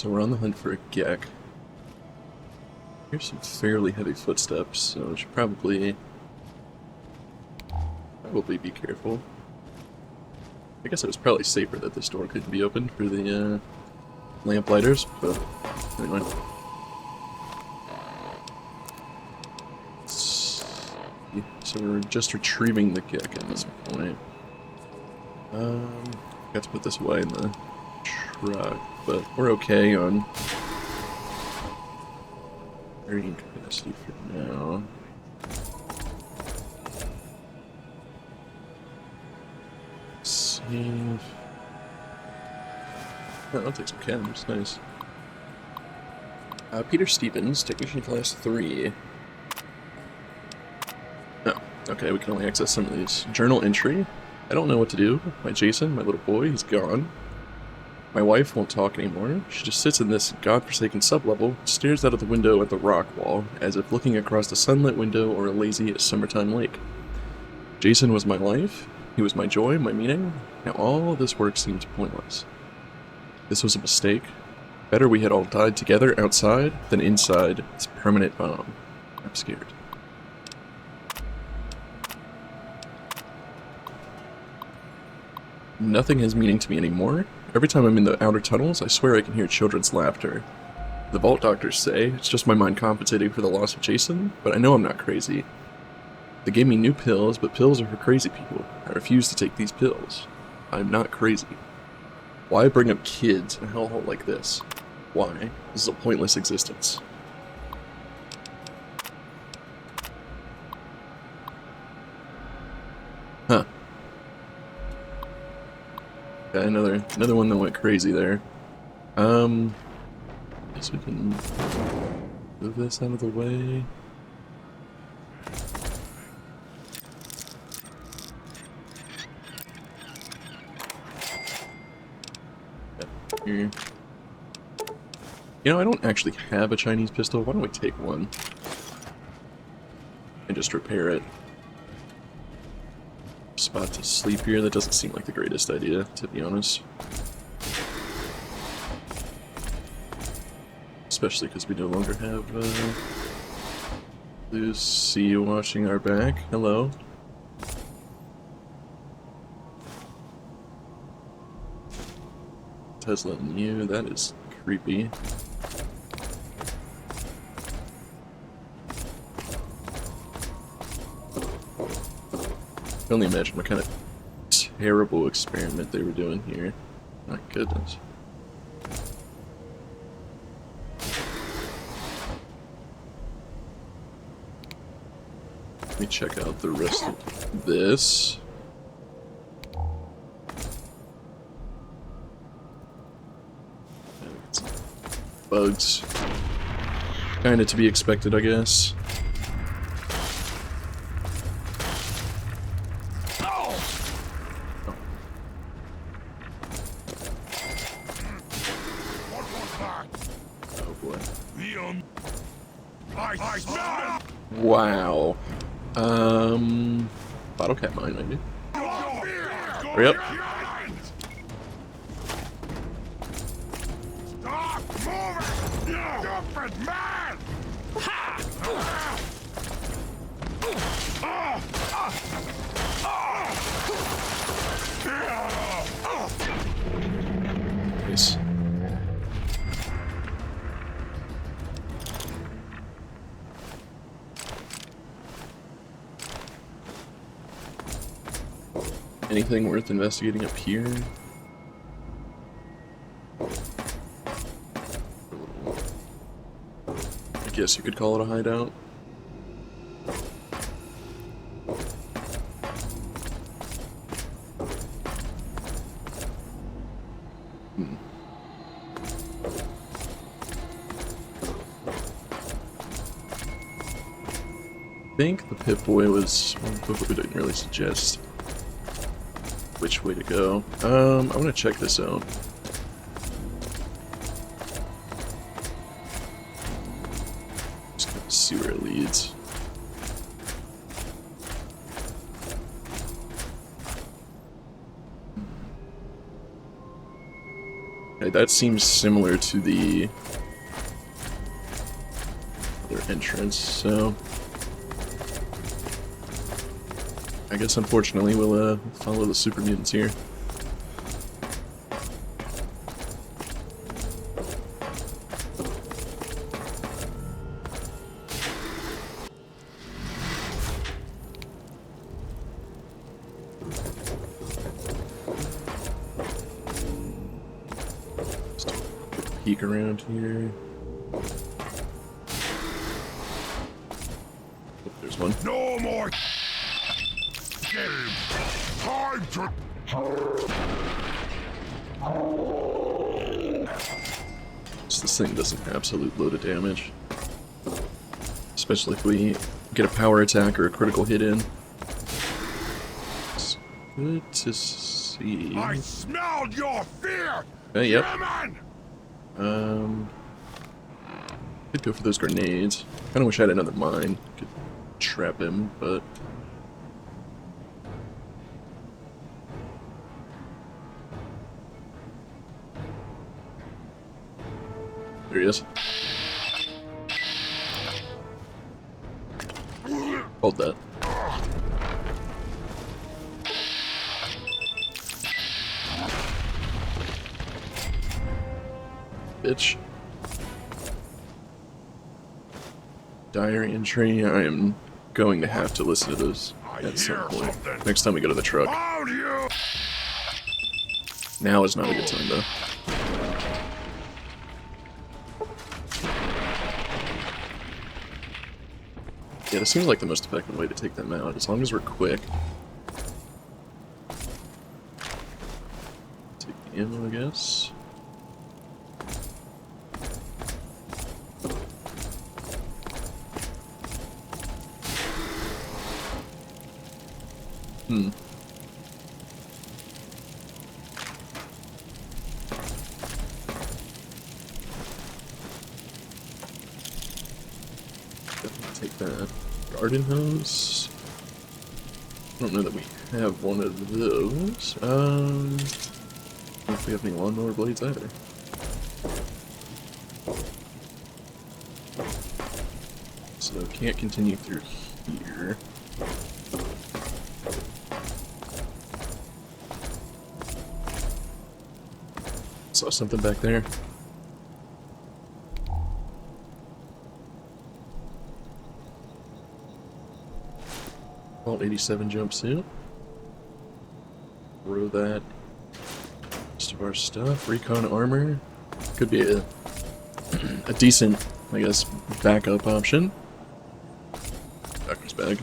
So we're on the hunt for a Gek. Here's some fairly heavy footsteps, so we should probably be careful. I guess it was probably safer that this door couldn't be opened for the lamplighters, but anyway. So we're just retrieving the Gek at this point. Got to put this away in the truck, but we're okay on carrying capacity for now. Save. Oh, I'll take some chems, nice. Peter Stevens, Technician Class 3. Oh, okay, we can only access some of these. Journal entry. I don't know what to do. My Jason, my little boy, he's gone. My wife won't talk anymore. She just sits in this godforsaken sublevel, stares out of the window at the rock wall, as if looking across a sunlit window or a lazy summertime lake. Jason was my life. He was my joy, my meaning. Now all this work seems pointless. This was a mistake. Better we had all died together outside than inside this permanent bomb. I'm scared. Nothing has meaning to me anymore. Every time I'm in the outer tunnels, I swear I can hear children's laughter. The vault doctors say it's just my mind compensating for the loss of Jason, but I know I'm not crazy. They gave me new pills, but pills are for crazy people. I refuse to take these pills. I'm not crazy. Why bring up kids in a hellhole like this? Why? This is a pointless existence. Huh. Okay, another one that went crazy there. Guess we can move this out of the way. Here. You know, I don't actually have a Chinese pistol. Why don't we take one and just repair it? Spot to sleep here. That doesn't seem like the greatest idea, to be honest. Especially because we no longer have Lucy watching our back. Hello. Tesla and you, that is creepy. I can only imagine what kind of terrible experiment they were doing here. My goodness. Let me check out the rest of this. Bugs. Kinda to be expected, I guess. Wow. Bottle cap mine, maybe. Hurry up. Stop moving! Stupid man! Nice. Anything worth investigating up here? I guess you could call it a hideout. I think the Pip-Boy was... well, Pip-Boy didn't really suggest which way to go. I want to check this out. Just gonna see where it leads. Okay, that seems similar to the other entrance, so I guess unfortunately we'll follow the super mutants here. Just take a quick peek around here. Oh, there's one. No more game. Time to. This thing does an absolute load of damage. Especially if we get a power attack or a critical hit in. It's good to see. I smelled your fear. Yep. Human! Could go for those grenades. Kinda wish I had another mine. Could trap him, but there he is. Hold that. Bitch. Diary entry. I am going to have to listen to those at some point. Next time we go to the truck. Found you. Now is not a good time, though. Yeah, this seems like the most effective way to take them out, as long as we're quick. Take the ammo, I guess. Definitely take that. Garden hose. I don't know that we have one of those. I don't know if we have any lawnmower blades either. So can't continue through here. Saw something back there. Vault 87 jumpsuit. Throw that. Most of our stuff. Recon armor. Could be a decent, I guess, backup option. Doctor's bag.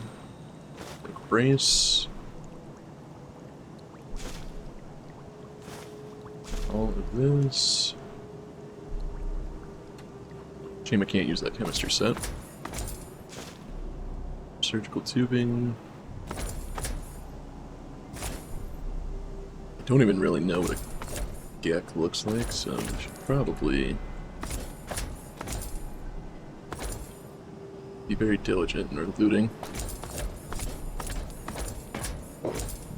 Brace. All of this. Shame I can't use that chemistry set. Surgical tubing. I don't even really know what a GEC looks like, so I should probably be very diligent in our looting.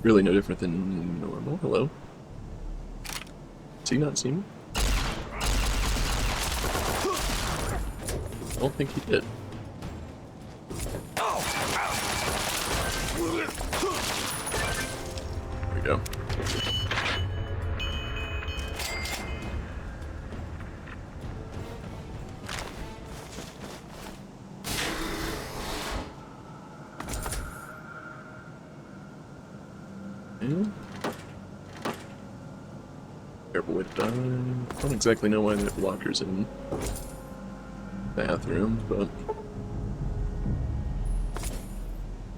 Really no different than normal. Hello? Does he not see me? I don't think he did. There we go. And careful with time. I don't exactly know why they have lockers in bathrooms, but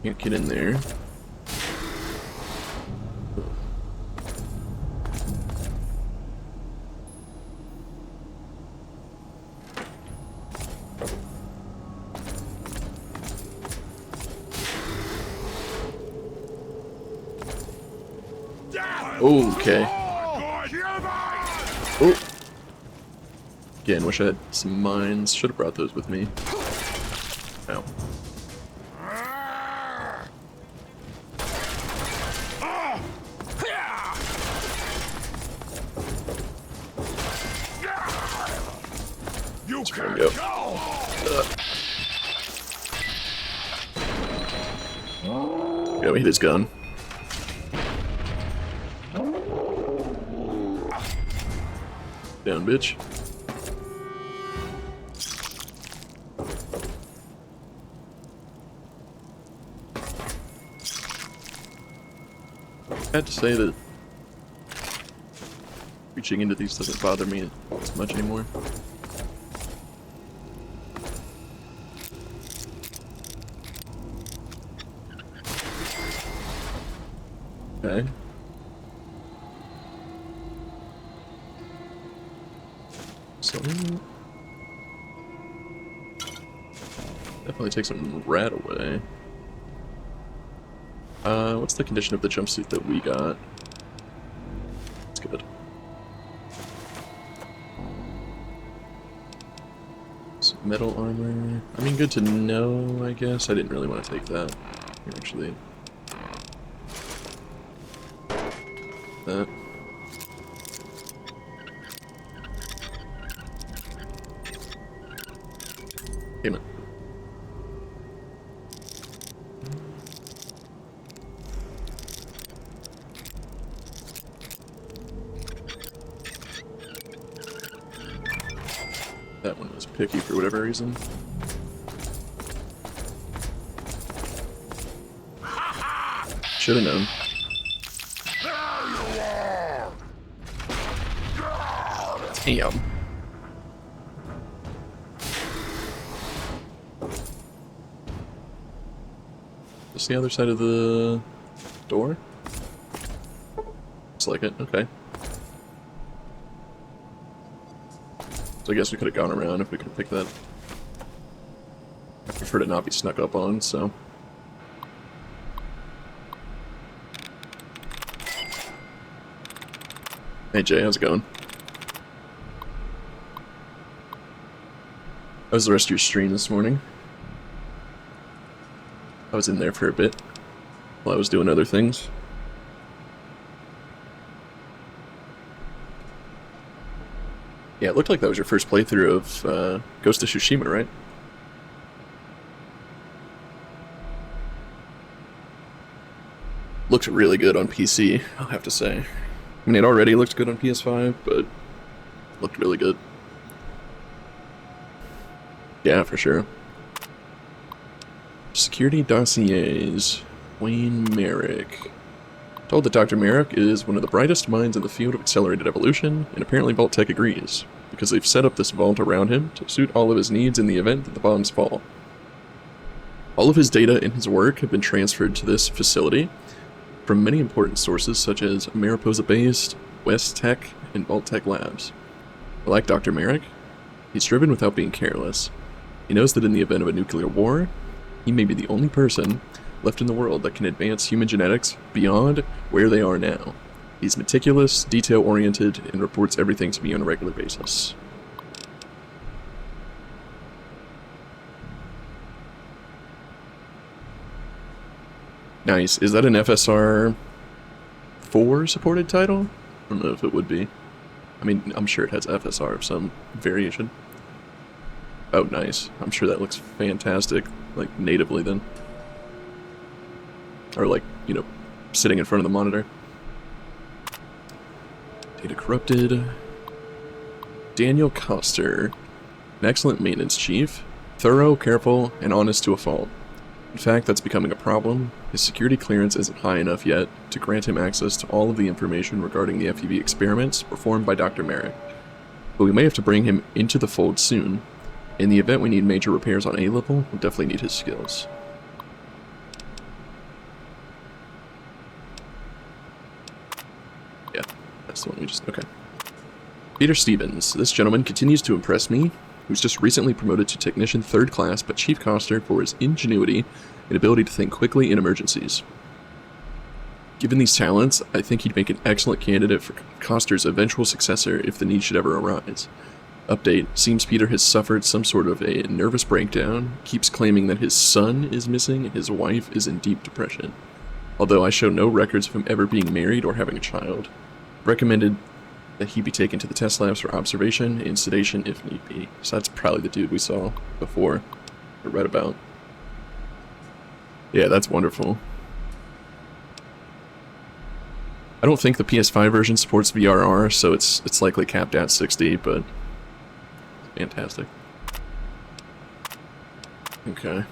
can't get in there. Okay. Oh. Again, wish I had some mines. Should have brought those with me. Ow. There we go. Yeah, we hit his gun. Down, bitch. I had to say that reaching into these doesn't bother me as much anymore. Okay. So definitely take some rat away. What's the condition of the jumpsuit that we got? It's good. Some metal armor. I mean, good to know, I guess. I didn't really want to take that, actually. That. Damn it. That one was picky for whatever reason. Should have known. Damn. Just the other side of the door? Looks like it, okay. So I guess we could have gone around if we could have picked that. I prefer to not be snuck up on, so. Hey Jay, how's it going? How was the rest of your stream this morning? I was in there for a bit while I was doing other things. Yeah, it looked like that was your first playthrough of Ghost of Tsushima, right? Looked really good on PC, I'll have to say. I mean, it already looked good on PS5, but looked really good. Yeah, for sure. Security dossiers. Wayne Merrick. Told that Dr. Merrick is one of the brightest minds in the field of accelerated evolution, and apparently Vault-Tec agrees, because they've set up this vault around him to suit all of his needs in the event that the bombs fall. All of his data and his work have been transferred to this facility from many important sources such as Mariposa-based, West Tech, and Vault-Tec Labs. Like Dr. Merrick, he's driven without being careless. He knows that in the event of a nuclear war, he may be the only person left in the world that can advance human genetics beyond where they are now. He's meticulous, detail-oriented, and reports everything to me on a regular basis. Nice. Is that an FSR 4 supported title? I don't know if it would be. I mean, I'm sure it has FSR of some variation. Oh, nice. I'm sure that looks fantastic, like, natively then. Or, like, you know, sitting in front of the monitor. Data corrupted. Daniel Coster. An excellent maintenance chief. Thorough, careful, and honest to a fault. In fact, that's becoming a problem. His security clearance isn't high enough yet to grant him access to all of the information regarding the FEV experiments performed by Dr. Merrick. But we may have to bring him into the fold soon. In the event we need major repairs on A-level, we'll definitely need his skills. Yeah, that's the one we just... okay. Peter Stevens. This gentleman continues to impress me. He was just recently promoted to Technician 3rd Class by Chief Coster for his ingenuity and ability to think quickly in emergencies. Given these talents, I think he'd make an excellent candidate for Coster's eventual successor if the need should ever arise. Update. Seems Peter has suffered some sort of a nervous breakdown, keeps claiming that his son is missing and his wife is in deep depression. Although I show no records of him ever being married or having a child. Recommended that he be taken to the test labs for observation and sedation if need be. So that's probably the dude we saw before, or read about. Yeah, that's wonderful. I don't think the PS5 version supports VRR, so it's likely capped at 60, but fantastic. Okay.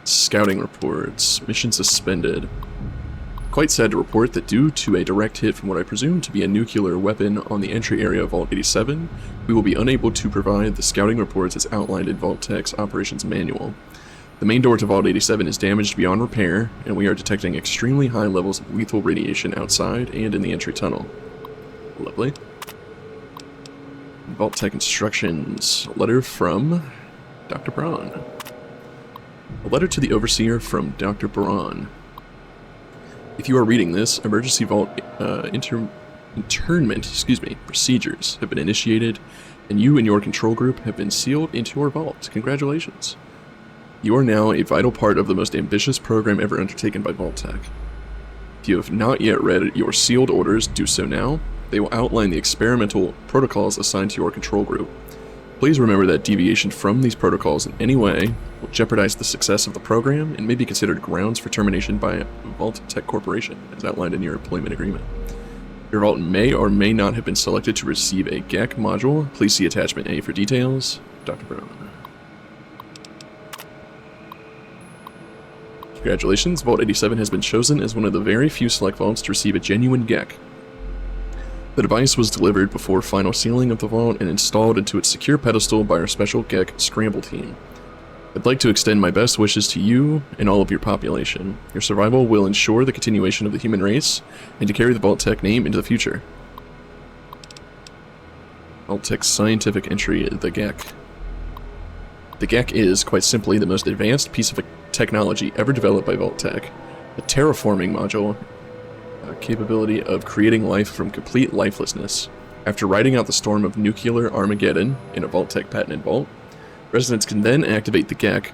Scouting reports. Mission suspended. Quite sad to report that due to a direct hit from what I presume to be a nuclear weapon on the entry area of Vault 87, we will be unable to provide the scouting reports as outlined in Vault Tech's operations manual. The main door to Vault 87 is damaged beyond repair, and we are detecting extremely high levels of lethal radiation outside and in the entry tunnel. Lovely. Vault Tech instructions. A letter from Dr. Braun. A letter to the Overseer from Dr. Braun. If you are reading this, emergency vault internment procedures have been initiated, and you and your control group have been sealed into our vault. Congratulations. You are now a vital part of the most ambitious program ever undertaken by Vault Tech. If you have not yet read your sealed orders, do so now. They will outline the experimental protocols assigned to your control group. Please remember that deviation from these protocols in any way will jeopardize the success of the program and may be considered grounds for termination by Vault Tech Corporation, as outlined in your employment agreement. Your vault may or may not have been selected to receive a GEC module. Please see attachment A for details. Dr. Brown. Congratulations, Vault 87 has been chosen as one of the very few select vaults to receive a genuine GEC. The device was delivered before final sealing of the vault and installed into its secure pedestal by our special GEC Scramble team. I'd like to extend my best wishes to you and all of your population. Your survival will ensure the continuation of the human race and to carry the Vault Tech name into the future. Vault Tech's scientific entry, the GEC. The GEC is, quite simply, the most advanced piece of technology ever developed by Vault Tech. A terraforming module, capability of creating life from complete lifelessness. After riding out the storm of nuclear Armageddon in a Vault Tech patented vault, residents can then activate the GEC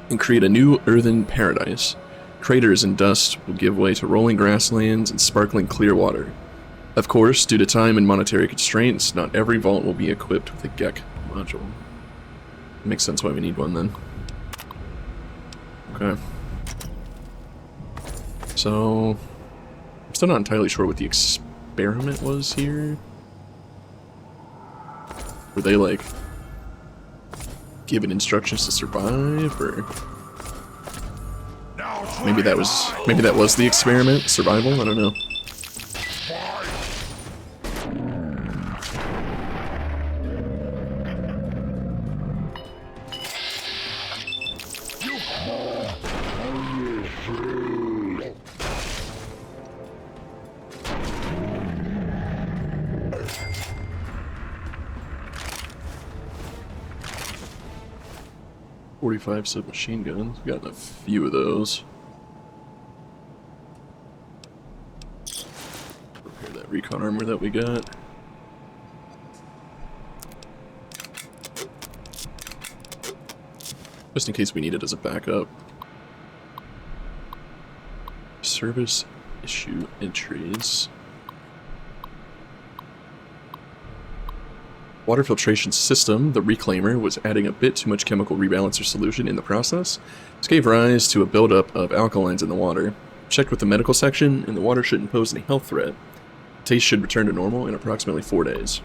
and create a new earthen paradise. Craters and dust will give way to rolling grasslands and sparkling clear water. Of course, due to time and monetary constraints, not every vault will be equipped with a GEC module. Makes sense why we need one then. Okay. So, I'm still not entirely sure what the experiment was here. Were they like given instructions to survive, or maybe that was the experiment, survival? I don't know. .45 submachine guns. We've gotten a few of those. Repair that recon armor that we got. Just in case we need it as a backup. Service issue entries. Water filtration system, the reclaimer, was adding a bit too much chemical rebalancer solution in the process. This gave rise to a buildup of alkalines in the water. Checked with the medical section, and the water shouldn't pose any health threat. Taste should return to normal in approximately 4 days.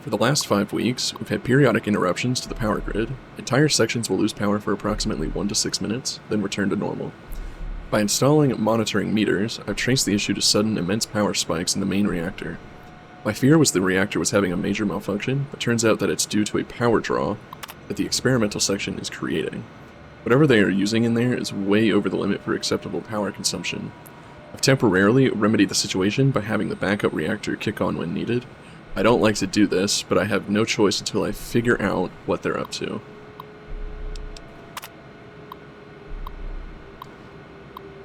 For the last 5 weeks, we've had periodic interruptions to the power grid. Entire sections will lose power for approximately 1 to 6 minutes, then return to normal. By installing monitoring meters, I've traced the issue to sudden immense power spikes in the main reactor. My fear was the reactor was having a major malfunction, but turns out that it's due to a power draw that the experimental section is creating. Whatever they are using in there is way over the limit for acceptable power consumption. I've temporarily remedied the situation by having the backup reactor kick on when needed. I don't like to do this, but I have no choice until I figure out what they're up to.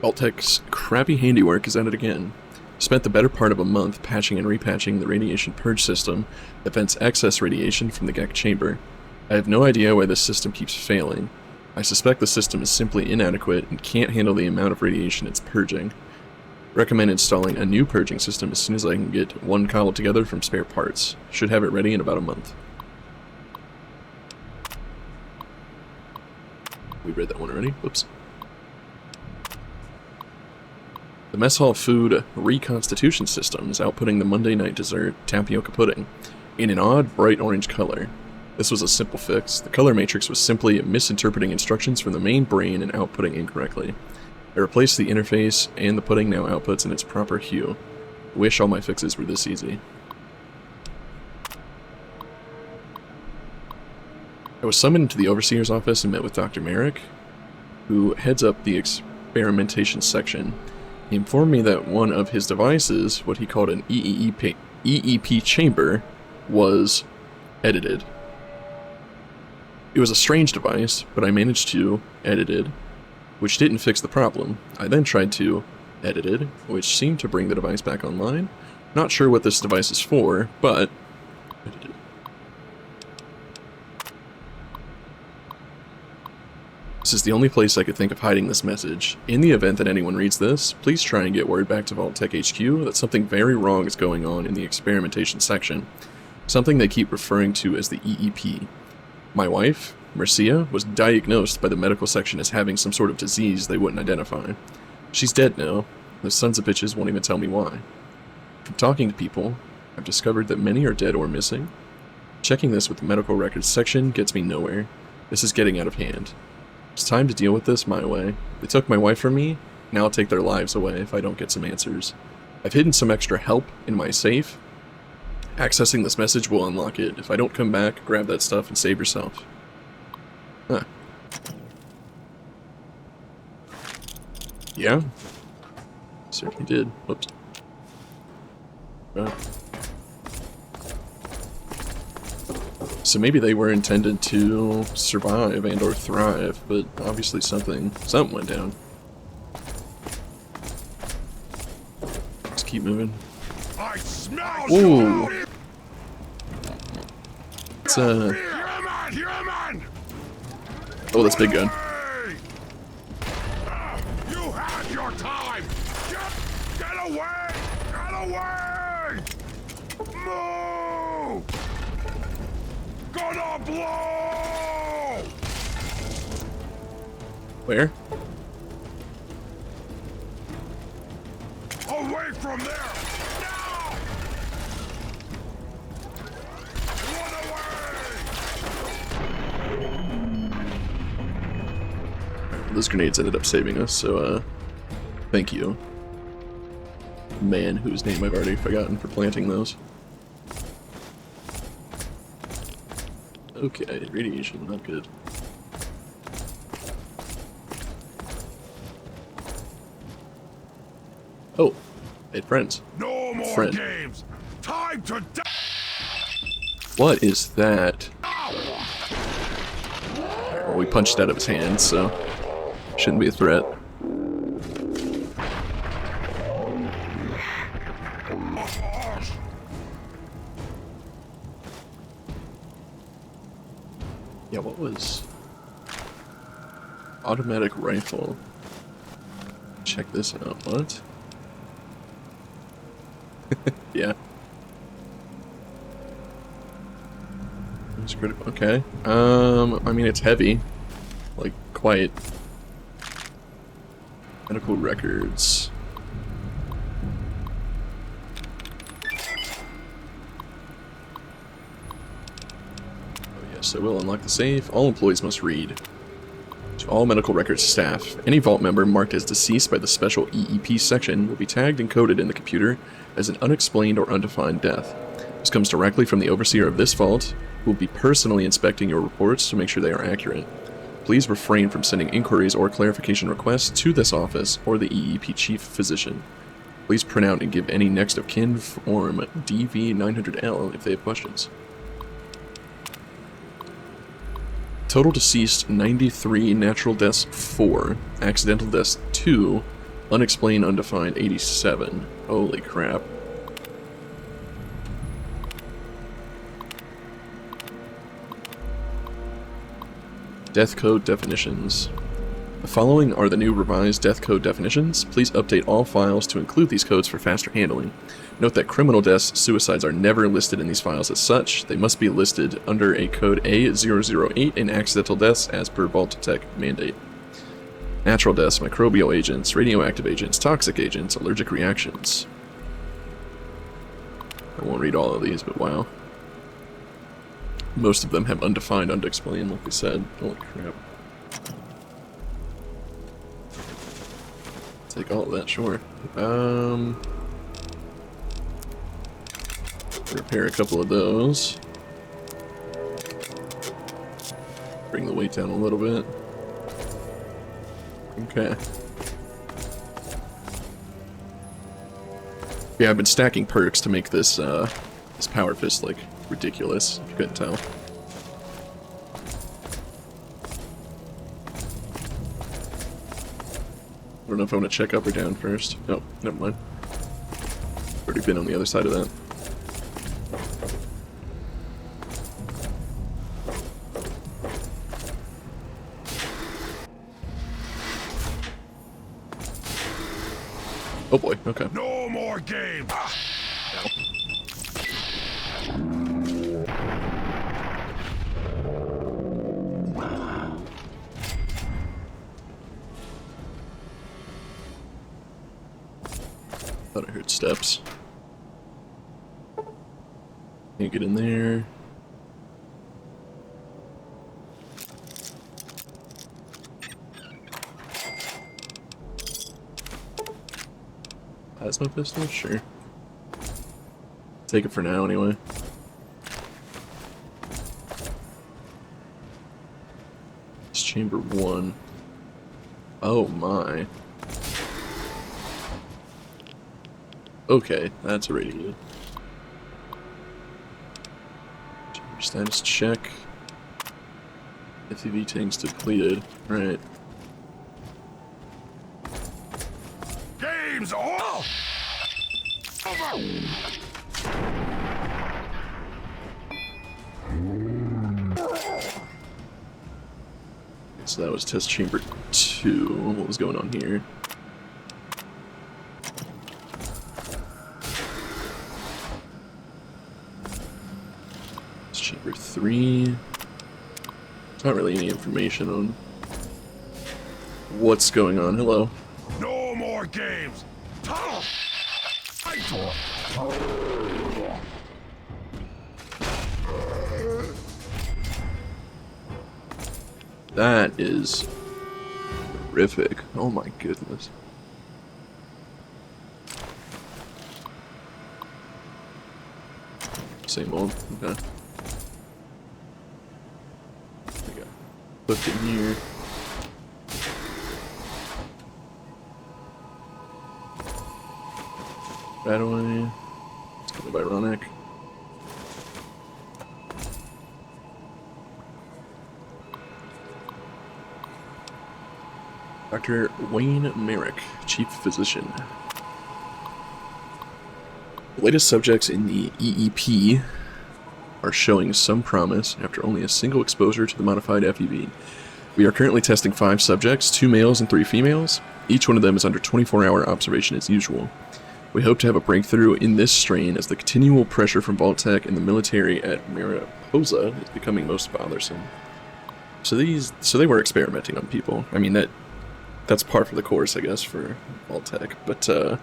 Vault Tech's crappy handiwork is at it again. Spent the better part of a month patching and repatching the radiation purge system that vents excess radiation from the GEC chamber. I have no idea why this system keeps failing. I suspect the system is simply inadequate and can't handle the amount of radiation it's purging. Recommend installing a new purging system as soon as I can get one cobbled together from spare parts. Should have it ready in about a month. We read that one already. Whoops. The mess hall food reconstitution system is outputting the Monday night dessert, tapioca pudding, in an odd, bright orange color. This was a simple fix. The color matrix was simply misinterpreting instructions from the main brain and outputting incorrectly. I replaced the interface, and the pudding now outputs in its proper hue. Wish all my fixes were this easy. I was summoned to the Overseer's office and met with Dr. Merrick, who heads up the experimentation section. He informed me that one of his devices, what he called an EEP chamber, was edited. It was a strange device, but I managed to edit it, which didn't fix the problem. I then tried to edit it, which seemed to bring the device back online. Not sure what this device is for, but edited. This is the only place I could think of hiding this message. In the event that anyone reads this, please try and get word back to Vault Tech HQ that something very wrong is going on in the experimentation section. Something they keep referring to as the EEP. My wife, Mercia, was diagnosed by the medical section as having some sort of disease they wouldn't identify. She's dead now. Those sons of bitches won't even tell me why. From talking to people, I've discovered that many are dead or missing. Checking this with the medical records section gets me nowhere. This is getting out of hand. It's time to deal with this my way. They took my wife from me, now I'll take their lives away if I don't get some answers. I've hidden some extra help in my safe. Accessing this message will unlock it. If I don't come back, grab that stuff and save yourself. Huh. Yeah. Certainly did. Whoops. Right. So maybe they were intended to survive and or thrive, but obviously something went down. Let's keep moving. I smell Ooh. you. It's Human! oh, that's big gun. You had your time. Get away! Get away! Move! Gonna blow! Where? Away from there! Now! Run away! Those grenades ended up saving us, so thank you. Man, whose name I've already forgotten for planting those. Okay, radiation, not good. Oh, hey friends. No more Friend. games! Time to die! What is that? Well, we punched out of his hand, so shouldn't be a threat. Yeah, what was... Automatic rifle. Check this out. What? Yeah. It's critical. Okay. I mean, it's heavy. Like, quite. Medical records. So we'll unlock the safe. All employees must read. To all medical records staff, any vault member marked as deceased by the special EEP section will be tagged and coded in the computer as an unexplained or undefined death. This comes directly from the overseer of this vault, who will be personally inspecting your reports to make sure they are accurate. Please refrain from sending inquiries or clarification requests to this office or the EEP chief physician. Please print out and give any next of kin form DV900L if they have questions. Total deceased 93, natural deaths 4, accidental deaths 2, unexplained undefined 87. Holy crap. Death code definitions. The following are the new revised death code definitions. Please update all files to include these codes for faster handling. Note that criminal deaths, suicides are never listed in these files as such. They must be listed under a code A008 and accidental deaths as per Vault-Tec mandate. Natural deaths, microbial agents, radioactive agents, toxic agents, allergic reactions. I won't read all of these, but wow. Most of them have undefined, unexplained, like we said. Holy crap. Take all of that, sure. Repair a couple of those. Bring the weight down a little bit. Okay. Yeah, I've been stacking perks to make this this power fist like ridiculous, if you couldn't tell. I don't know if I want to check up or down first. Oh, never mind. Already been on the other side of that. Oh boy, okay. No more games. Thought I heard steps. Can't get in there. Plasma pistol? Sure. Take it for now, anyway. It's chamber 1. Oh my. Okay, that's irradiated. Chamber status check. FEV tanks depleted. Right. Games all over. So that was test chamber 2. What was going on here? It's chamber 3. There's not really any information on what's going on. Hello. No more games. Tunnel. That is horrific. Oh my goodness. Same old. Okay. I got hooked in here. Right away. It's kind of ironic. Dr. Wayne Merrick, Chief Physician. The latest subjects in the EEP are showing some promise after only a single exposure to the modified FEV. We are currently testing 5 subjects, 2 males and 3 females. Each one of them is under 24-hour observation as usual. We hope to have a breakthrough in this strain as the continual pressure from Vault-Tec and the military at Mariposa is becoming most bothersome. So they were experimenting on people. I mean, that's par for the course, I guess, for Vault-Tec. But, were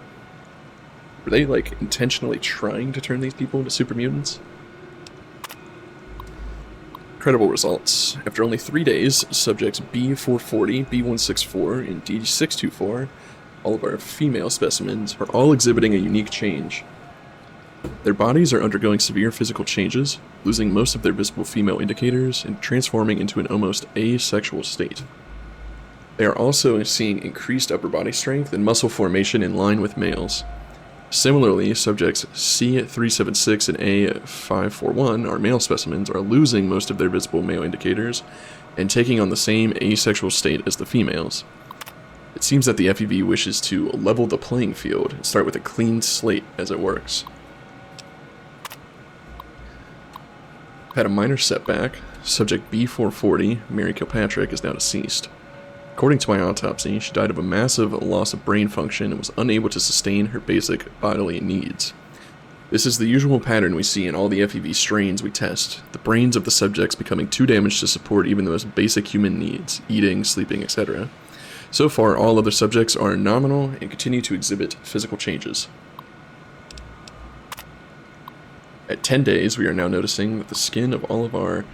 they, like, intentionally trying to turn these people into super mutants? Incredible results. After only 3 days, subjects B440, B164, and D624, all of our female specimens, are all exhibiting a unique change. Their bodies are undergoing severe physical changes, losing most of their visible female indicators, and transforming into an almost asexual state. They are also seeing increased upper body strength and muscle formation in line with males. Similarly, subjects C376 and A541, our male specimens, are losing most of their visible male indicators and taking on the same asexual state as the females. It seems that the FEV wishes to level the playing field and start with a clean slate as it works. Had a minor setback. Subject B440, Mary Kilpatrick, is now deceased. According to my autopsy, she died of a massive loss of brain function and was unable to sustain her basic bodily needs. This is the usual pattern we see in all the FEV strains we test, the brains of the subjects becoming too damaged to support even the most basic human needs, eating, sleeping, etc. So far, all other subjects are nominal and continue to exhibit physical changes. At 10 days, we are now noticing that the skin of all of our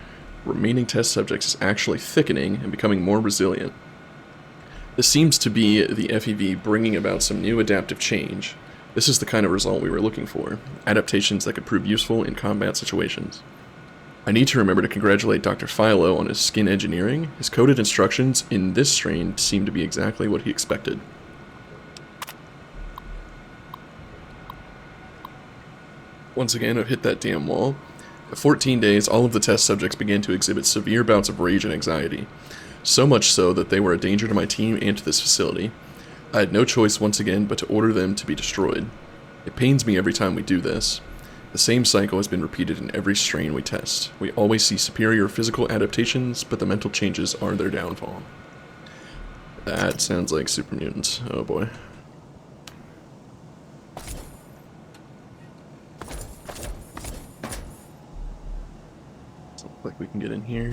remaining test subjects is actually thickening and becoming more resilient. This seems to be the FEV bringing about some new adaptive change. This is the kind of result we were looking for, adaptations that could prove useful in combat situations. I need to remember to congratulate Dr. Philo on his skin engineering. His coded instructions in this strain seem to be exactly what he expected. Once again, I've hit that damn wall. At 14 days, all of the test subjects began to exhibit severe bouts of rage and anxiety. So much so that they were a danger to my team and to this facility. I had no choice once again but to order them to be destroyed. It pains me every time we do this. The same cycle has been repeated in every strain we test. We always see superior physical adaptations, but the mental changes are their downfall. That sounds like super mutants. Oh boy. Doesn't look like we can get in here.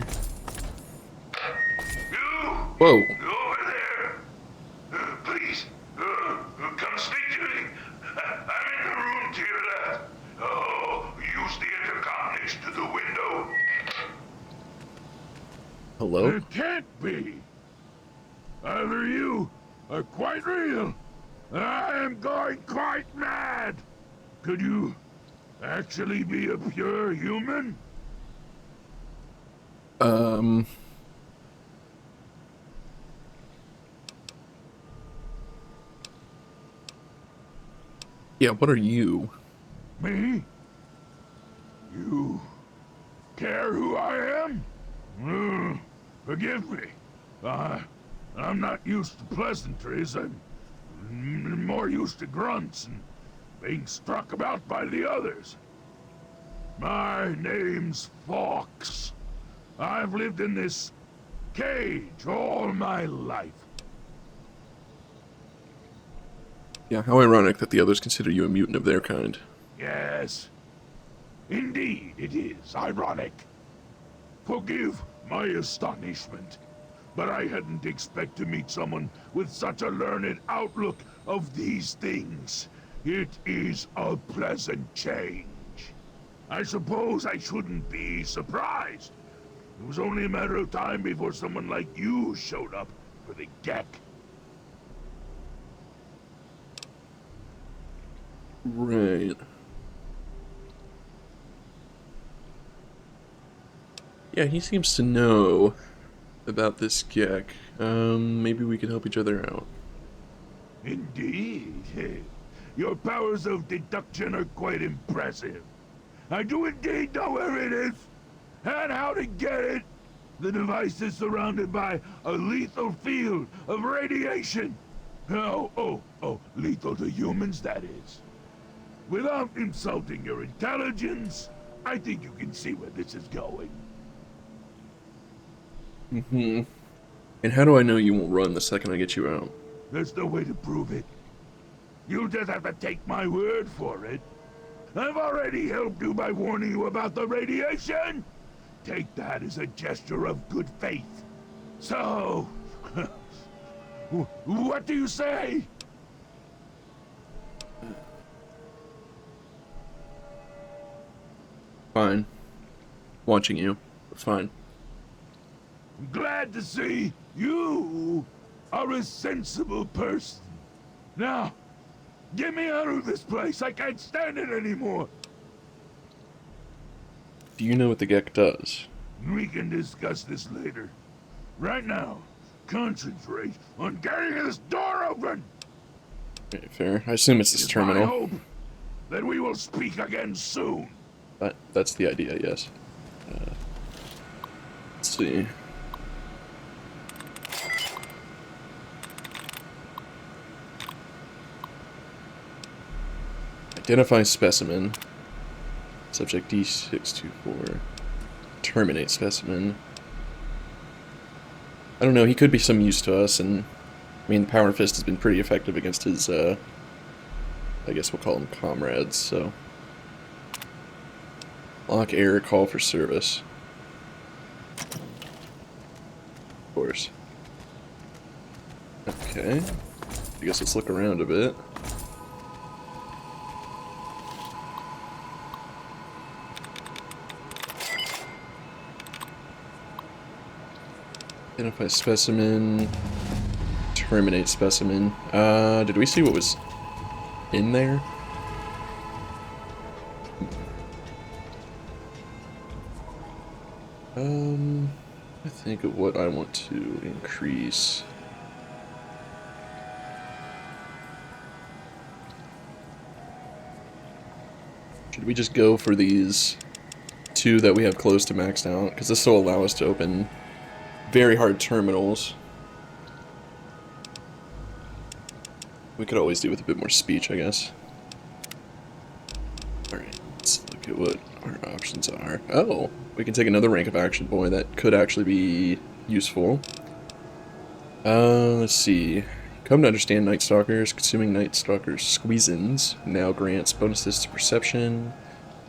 Whoa! Over there! Please, come speak to me. I'm in the room to your left. Oh, use the intercom next to the window. Hello? It can't be. Either you are quite real. I am going quite mad. Could you actually be a pure human? Yeah, what are you? Me? You care who I am? Forgive me. I'm not used to pleasantries. I'm more used to grunts and being struck about by the others. My name's Fox. I've lived in this cage all my life. Yeah, how ironic that the others consider you a mutant of their kind. Yes. Indeed, it is ironic. Forgive my astonishment, but I hadn't expected to meet someone with such a learned outlook of these things. It is a pleasant change. I suppose I shouldn't be surprised. It was only a matter of time before someone like you showed up for the Gek. Right. Yeah, he seems to know about this Gek. Maybe we can help each other out. Indeed. Your powers of deduction are quite impressive. I do indeed know where it is, and how to get it. The device is surrounded by a lethal field of radiation. Oh, lethal to humans, that is. Without insulting your intelligence, I think you can see where this is going. Mm-hmm. And how do I know you won't run the second I get you out? There's no way to prove it. You'll just have to take my word for it. I've already helped you by warning you about the radiation. Take that as a gesture of good faith. So, what do you say? Fine. Watching you. But fine. I'm glad to see you are a sensible person. Now, get me out of this place. I can't stand it anymore. Do you know what the Gek does? We can discuss this later. Right now, concentrate on getting this door open. Okay, fair. I assume it's this I terminal. hope that we will speak again soon. That's the idea, yes. Let's see. Identify specimen. Subject D624. Terminate specimen. I don't know, he could be some use to us, and I mean, Power Fist has been pretty effective against his, I guess we'll call them comrades, so. Lock air, call for service. Of course. Okay. I guess let's look around a bit. Identify specimen. Terminate specimen. Did we see what was in there? I think of what I want to increase. Should we just go for these two that we have close to maxed out? Because this will allow us to open very hard terminals. We could always do with a bit more speech, I guess. Alright, let's look at what our options are. Oh, we can take another rank of Action Boy. That could actually be useful. Let's see. Come to understand Night Stalkers. Consuming Night Stalkers squeezins now grants bonuses to perception.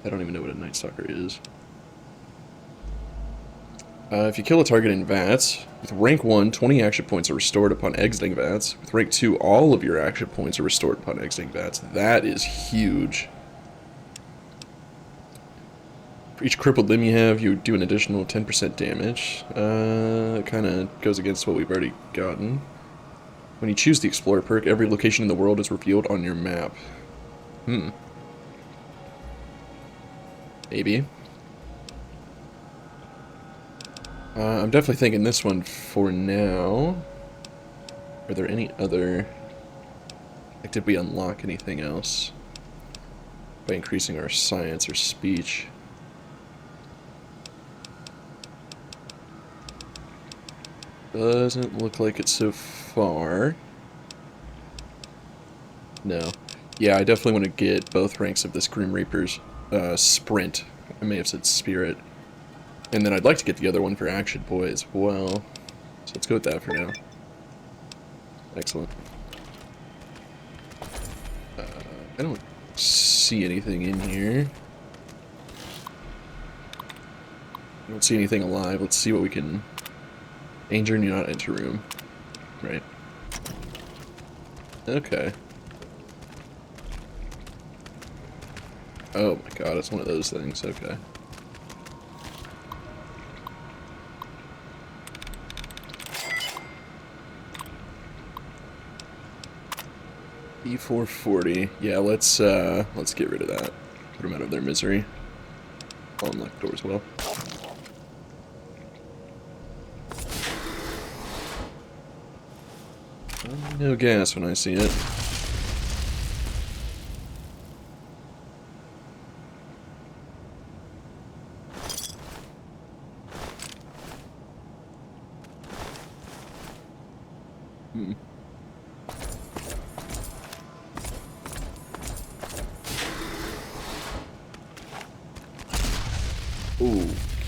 I don't even know what a Night Stalker is. If you kill a target in VATS, with rank 1, 20 action points are restored upon exiting VATS. With rank 2, all of your action points are restored upon exiting VATS. That is huge. For each crippled limb you have, you do an additional 10% damage. It kind of goes against what we've already gotten. When you choose the Explorer perk, every location in the world is revealed on your map. Maybe. I'm definitely thinking this one for now. Are there any other... Like, did we unlock anything else? By increasing our science or speech? Doesn't look like it so far. No. Yeah, I definitely want to get both ranks of this Grim Reaper's sprint. I may have said spirit. And then I'd like to get the other one for Action Boy as well. So let's go with that for now. Excellent. I don't see anything in here. I don't see anything alive. Let's see what we can... Danger, do not enter room. Right. Okay. Oh my god, it's one of those things. Okay. E440. Yeah, let's get rid of that. Put them out of their misery. I'll unlock the door as well. No gas when I see it.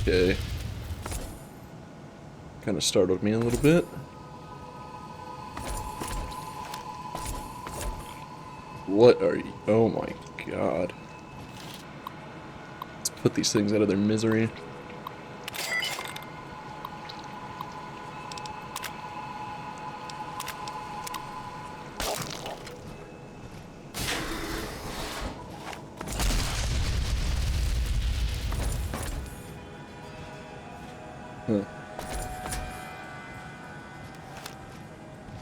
Okay. Kind of startled me a little bit. What are you? Oh my god. Let's put these things out of their misery. Huh.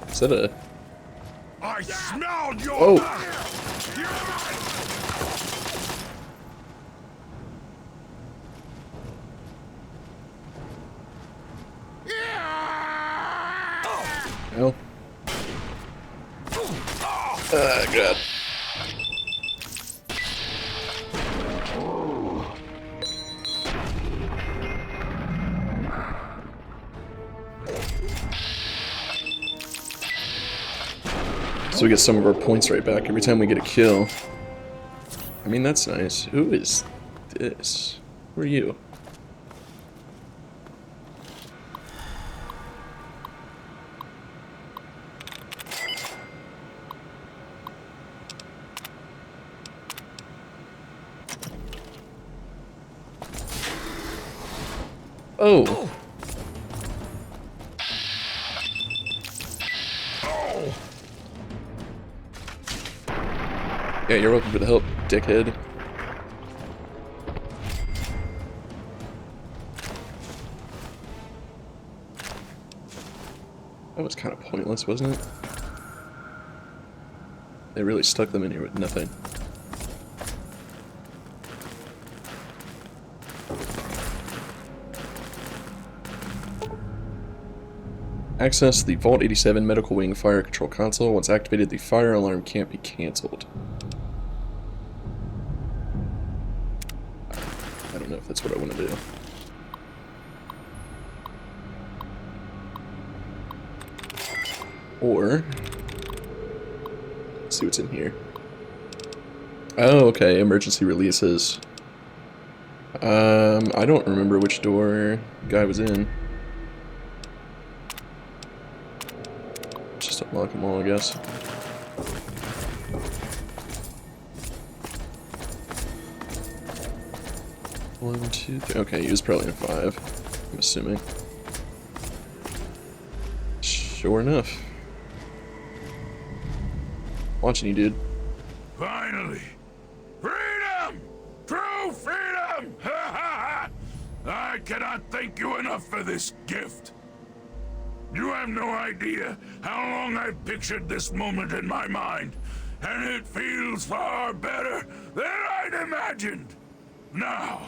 Is that a... I smelled your... Oh! Hell. Ah, God. So we get some of our points right back every time we get a kill. I mean, that's nice. Who is this? Who are you? Oh! Yeah, you're welcome for the help, dickhead. That was kind of pointless, wasn't it? They really stuck them in here with nothing. Access the Vault 87 Medical Wing Fire Control Console. Once activated, the fire alarm can't be cancelled. I don't know if that's what I want to do. Or... let's see what's in here. Oh, okay, emergency releases. I don't remember which door the guy was in. Just unlock them all, I guess. One, two, three. Okay, he was probably in 5, I'm assuming. Sure enough. Watching you, dude. Finally! Freedom! True freedom! I cannot thank you enough for this gift. You have no idea how long I've pictured this moment in my mind, and it feels far better than I'd imagined. Now,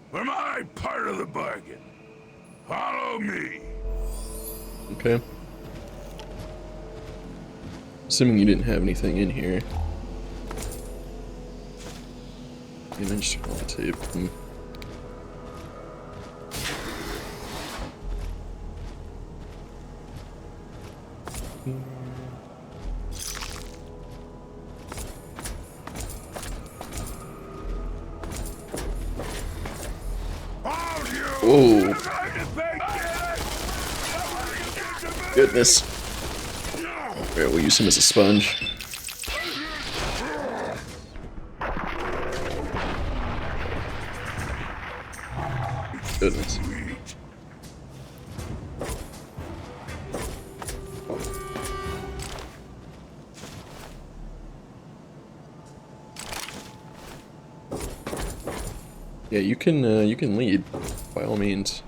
for my part of the bargain, follow me. Okay. Assuming you didn't have anything in here. Image on the tape. Whoa. Goodness. Alright, we'll use him as a sponge. Goodness. Yeah, you can lead, by all means.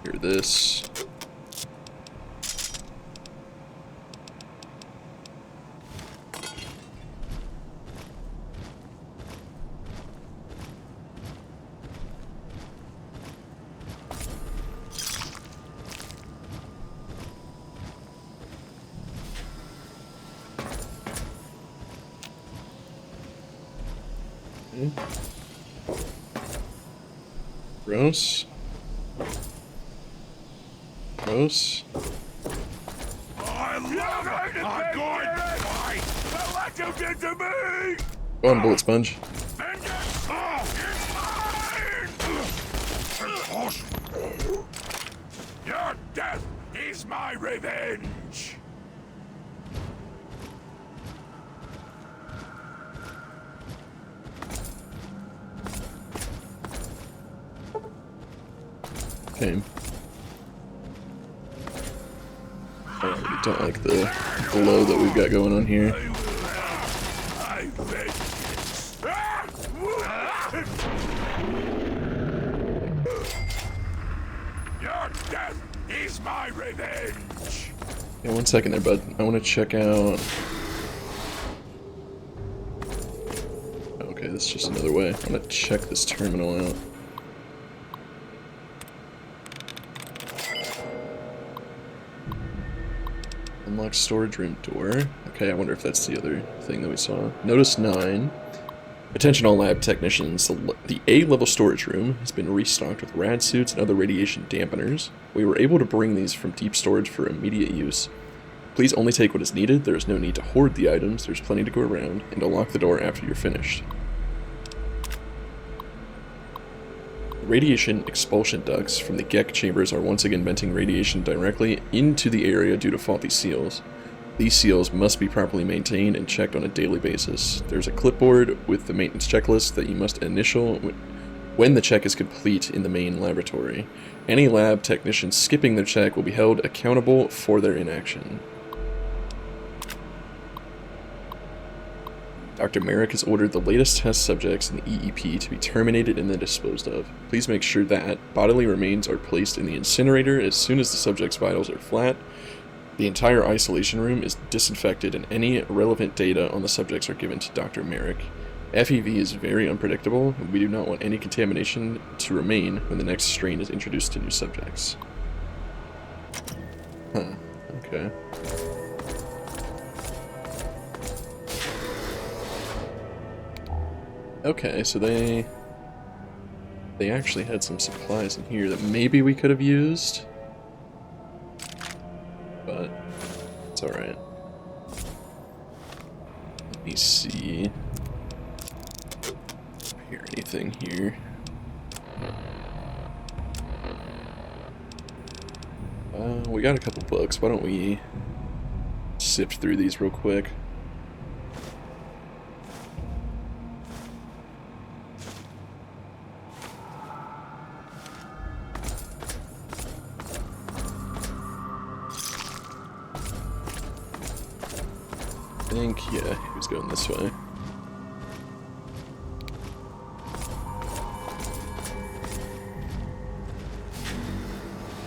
Hear this. Okay. Gross. Gross. I love it! I'm going to fight! What you did to me! Go on, bullet sponge. Vengeance is mine! Your death is my revenge! Okay. I really don't like the glow that we've got going on here. Your death is my revenge! Yeah, 1 second there, bud. I want to check out... okay, this is just another way. I want to check this terminal out. Unlock storage room door. Okay, I wonder if that's the other thing that we saw. Notice 9. Attention all lab technicians. The A-level storage room has been restocked with rad suits and other radiation dampeners. We were able to bring these from deep storage for immediate use. Please only take what is needed. There is no need to hoard the items. There's plenty to go around, and unlock the door after you're finished. Radiation expulsion ducts from the GEC chambers are once again venting radiation directly into the area due to faulty seals. These seals must be properly maintained and checked on a daily basis. There's a clipboard with the maintenance checklist that you must initial when the check is complete in the main laboratory. Any lab technician skipping their check will be held accountable for their inaction. Dr. Merrick has ordered the latest test subjects in the EEP to be terminated and then disposed of. Please make sure that bodily remains are placed in the incinerator as soon as the subject's vitals are flat. The entire isolation room is disinfected and any relevant data on the subjects are given to Dr. Merrick. FEV is very unpredictable, and we do not want any contamination to remain when the next strain is introduced to new subjects. Huh, okay. Okay, so they actually had some supplies in here that maybe we could have used. But it's alright. Let me see. Hear anything here? We got a couple books. Why don't we sift through these real quick? I think, yeah, he was going this way.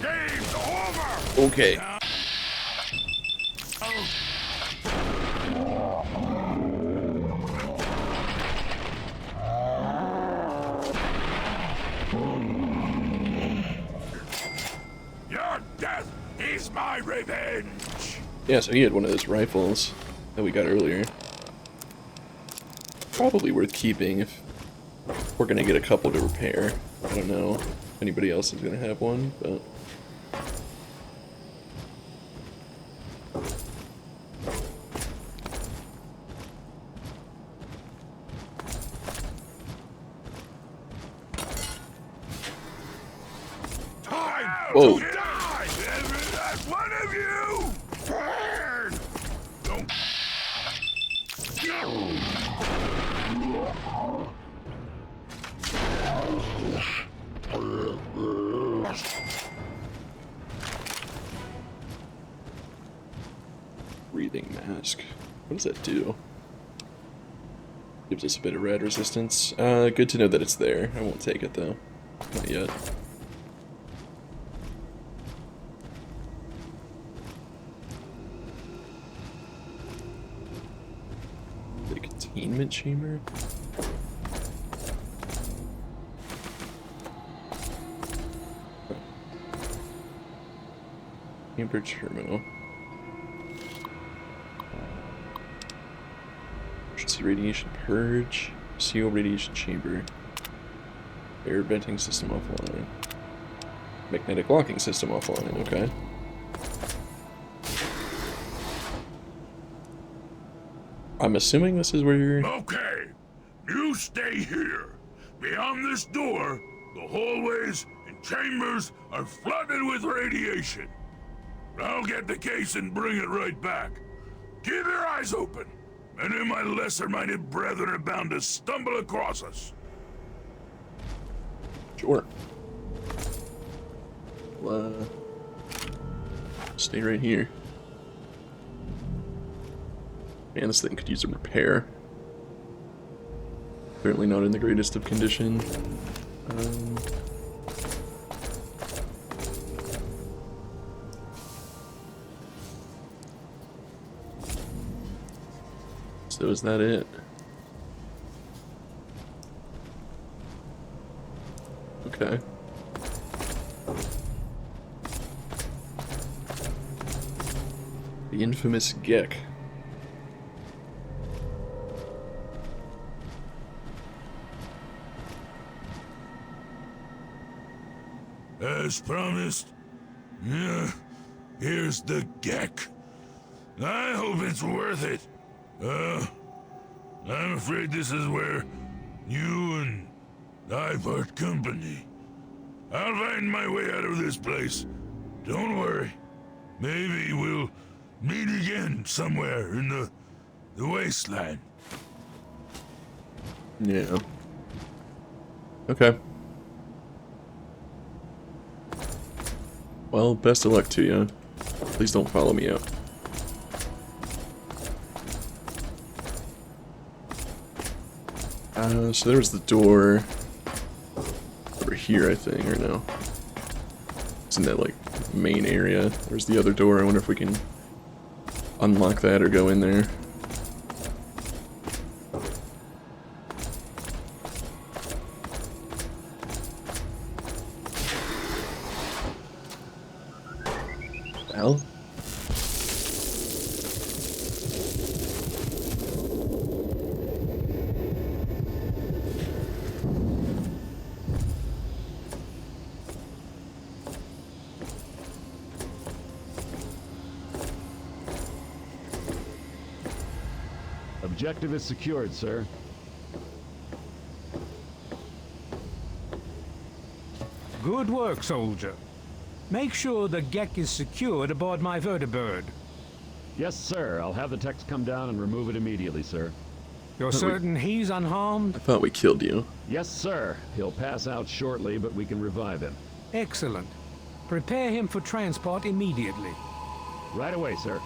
Game's over! Okay. Your death is my revenge! Yeah, so he had one of those rifles that we got earlier. Probably worth keeping if we're gonna get a couple to repair. I don't know if anybody else is gonna have one, but... Time Whoa. to die! One of you! Burn! Don't... Breathing mask. What does that do? Gives us a bit of rad resistance. Good to know that it's there. I won't take it though. Not yet. The containment chamber? Chamber terminal. Emergency radiation purge. CO radiation chamber. Air venting system offline. Magnetic locking system offline, okay. I'm assuming this is where you're... Okay, you stay here. Beyond this door, the hallways and chambers are flooded with radiation. I'll get the case and bring it right back. Keep your eyes open. Many of my lesser-minded brethren are bound to stumble across us. Sure. Well, stay right here. Man, this thing could use a repair. Apparently not in the greatest of condition. So is that it? Okay. The infamous Gek. As promised, yeah, here's the Gek. I hope it's worth it. I'm afraid this is where you and I part company. I'll find my way out of this place. Don't worry. Maybe we'll meet again somewhere in the wasteland. Yeah. Okay. Well, best of luck to you. Please don't follow me out. So there was the door over here, I think, or no? It's in that, like, main area. There's the other door. I wonder if we can unlock that or go in there. Hell? Objective is secured, sir. Good work, soldier. Make sure the Gek is secured aboard my vertibird. Yes, sir. I'll have the techs come down and remove it immediately, sir. You're certain he's unharmed? I thought we killed you. Yes, sir. He'll pass out shortly, but we can revive him. Excellent. Prepare him for transport immediately. Right away, sir.